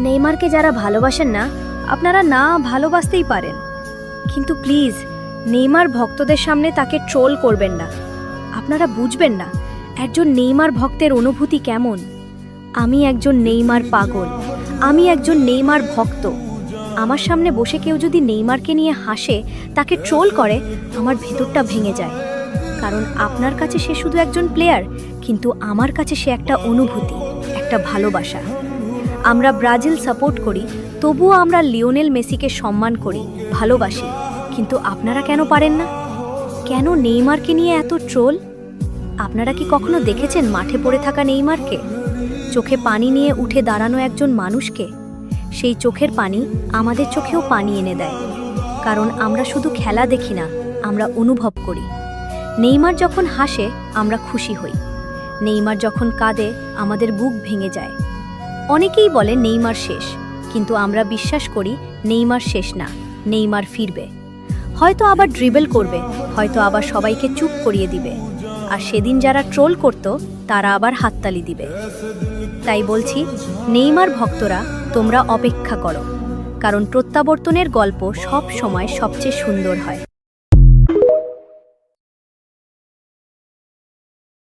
নেইমারকে যারা ভালোবাসেন না, আপনারা না ভালোবাসতেই পারেন, কিন্তু প্লিজ নেইমার ভক্তদের সামনে তাকে ট্রোল করবেন না। আপনারা বুঝবেন না একজন নেইমার ভক্তের অনুভূতি কেমন। আমি একজন নেইমার পাগল, আমি একজন নেইমার ভক্ত। আমার সামনে বসে কেউ যদি নেইমারকে নিয়ে হাসে, তাকে ট্রোল করে, আমার ভেতরটা ভেঙে যায়। কারণ আপনার কাছে সে শুধু একজন প্লেয়ার, কিন্তু আমার কাছে সে একটা অনুভূতি, একটা ভালোবাসা। আমরা ব্রাজিল সাপোর্ট করি, তবুও আমরা লিওনেল মেসিকে সম্মান করি, ভালোবাসি। কিন্তু আপনারা কেন পারেন না? কেন নেইমারকে নিয়ে এত ট্রোল? আপনারা কি কখনো দেখেছেন মাঠে পড়ে থাকা নেইমারকে, চোখে পানি নিয়ে উঠে দাঁড়ানো একজন মানুষকে? সেই চোখের পানি আমাদের চোখেও পানি এনে দেয়, কারণ আমরা শুধু খেলা দেখি না, আমরা অনুভব করি। নেইমার যখন হাসে আমরা খুশি হই, নেইমার যখন কাঁদে আমাদের বুক ভেঙে যায়। অনেকেই বলে নেইমার শেষ, কিন্তু আমরা বিশ্বাস করি নেইমার শেষ না, নেইমার ফিরবে। হয়তো আবার ড্রিবল করবে, হয়তো আবার সবাইকে চুপ করিয়ে দিবে, আর সেদিন যারা ট্রোল করত তারা আবার হাততালি দিবে। তাই বলছি, নেইমার ভক্তরা, তোমরা অপেক্ষা করো, কারণ প্রত্যাবর্তনের গল্প সব সময় সবচেয়ে সুন্দর হয়।